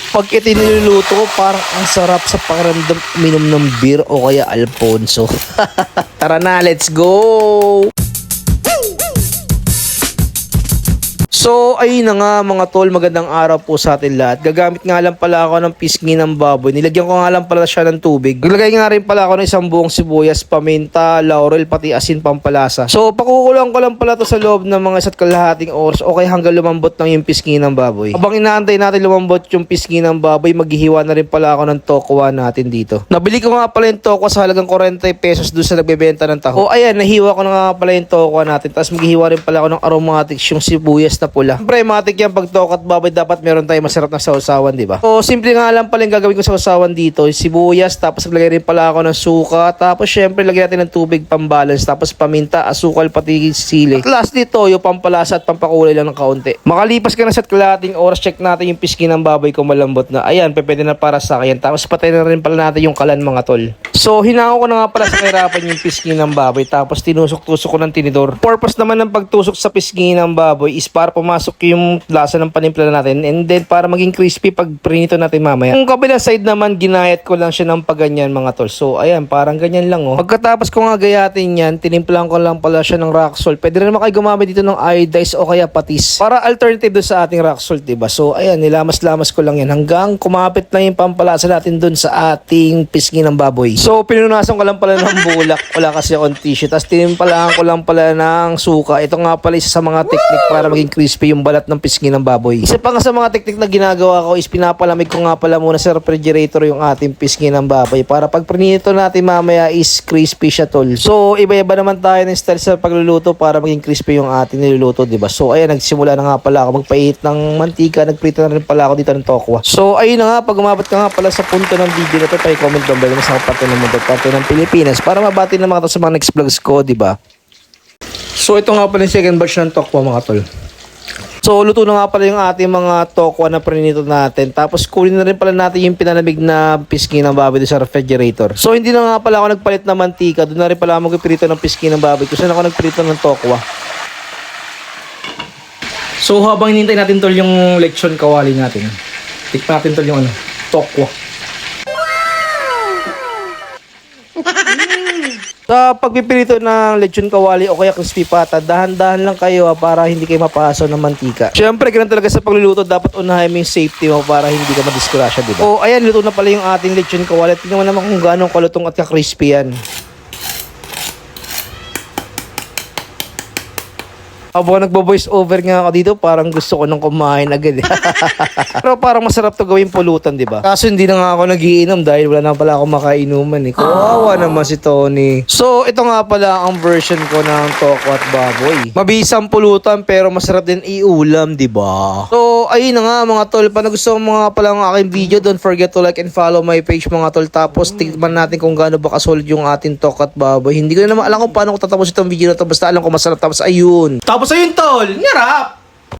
Pag ito niluluto ko, parang ang sarap sa pakiramdam uminom ng beer o kaya Alfonso. Tara na, let's go! So, ayun na nga mga tol, magandang araw po sa atin lahat. Gagamit nga lang pala ako ng pisngi ng baboy. Nilagyan ko nga lang pala siya ng tubig. Naglagay nga rin pala ako ng isang buong sibuyas, paminta, laurel, pati asin pampalasa. So, pakukulang ko lang pala to sa loob ng mga 1.5 oras o kaya hanggang lumambot lang yung pisngi ng baboy. Habang inaantay natin lumambot yung pisngi ng baboy, maghihiwa na rin pala ako ng tokwa natin dito. Nabili ko nga pala yung tokwa sa halagang 40 pesos doon sa nagbebenta ng taho. O ayan, nahiwa ko na nga pala yung tokwa natin. Tapos maghihiwa rin pala ako ng aromatics, yung sibuyas na pula. Siyempre, matik yan pag tokwa at baboy, dapat meron tayong masarap na sausawan, di ba? So, simple nga lang pala yung gagawin ko sa sausawan dito, sibuyas, tapos maglagay rin pala ako ng suka, tapos syempre lagyan natin ng tubig pambalance, tapos paminta, asukal, pati sili. At last dito, yung pampalasa at pampakulay lang ng kaunti. Makalipas ka na sa kalahating oras, check natin yung pisngi ng baboy kung malambot na. Ayan, pwede na para sa akin. Tapos patay na rin pala natin yung kalan, mga tol. So, hinako ko na nga pala sa kahirapan yung pisngi ng baboy, tapos tinusok-tusok ko ng tinidor. Purpose naman ng pagtusok sa pisngi ng baboy is para pumasok yung lasa ng panimpla natin, and then para maging crispy pag prinito natin mamaya. Kung kabilang side naman, ginayat ko lang siya ng paganyan, mga tol. So, ayan, parang ganyan lang, oh. Pagkatapos ko nga gayatin yan, tinimplang ko lang pala siya ng rock salt. Pwede rin naman kayo gumamit dito ng iodized o kaya patis. Para alternative doon sa ating rock salt, diba? So, ayan, nilamas-lamas ko lang yan hanggang kumapit na yung pampalasa natin doon sa ating pisngi ng baboy. So, pinunasan ko lang pala ng bulak. Wala kasi akong tissue. Tapos tinimpalahan ko lang pala ng suka. Ito nga pala isa sa mga technique para maging crispy yung balat ng pisngi ng baboy. Isa pa nga sa mga teknik na ginagawa ko is pinapalamig ko nga pala muna sa refrigerator yung ating pisngi ng baboy para pag prinito natin mamaya is crispy siya, tol. So, iba-iba naman tayo ng style sa pagluluto para maging crispy yung ating niluluto, diba? So, ayan, nagsimula na nga pala ako magpainit ng mantika. Nagprito na rin pala ako dito ng tokwa. So, ayun na nga, pag umabot ka nga pala sa punto ng video na to, pa-comment down below sa parte ng mundo, parte ng Pilipinas para mabati na mga to sa mga next vlogs ko, diba? So, ito nga pala yung second batch ng tokwa, mga tol. So, luto na nga pala yung ating mga tokwa na prinito natin. Tapos, kunin na rin pala natin yung pinalamig na pisngi ng baboy sa refrigerator. So, hindi na nga pala ako nagpalit ng mantika. Doon na rin pala ako magprito ng pisngi ng baboy. Kasi ako nagprito ng tokwa. So, habang hinintay natin tol yung lechon kawali natin, tikman natin tol yung tokwa. Sa pagpipirito ng lechon kawali o kaya crispy pata, dahan-dahan lang kayo para hindi kayo mapahasaw ng mantika. Siyempre, ganun talaga sa pagluluto, dapat unahin mo yung safety mo para hindi ka madisgrasya, diba? O, ayan, luto na pala yung ating lechon kawali. Tingnan mo naman kung gaano kalutong at ka-crispy yan. Habang nagbo-voice over nga ako dito, parang gusto ko nang kumain agad. Pero parang masarap to gawin pulutan, di ba? Kaso hindi na nga ako nagiinom dahil wala na pala ako makainuman eh. Kawawa naman si Tony. So, ito nga pala ang version ko ng tokwa at baboy. Mabisang pulutan pero masarap din iulam, di ba? So, ayun na nga mga tol. Paano gusto mo mga pala ang aking video, don't forget to like and follow my page, mga tol. Tapos, tignan natin kung gaano ba kasolid yung ating tokwa at baboy. Hindi ko na naman alam kung paano ko tatapos itong video na to. Basta alam ko masarap. Tapos, ayun. Tapos ayun tol, ngarap!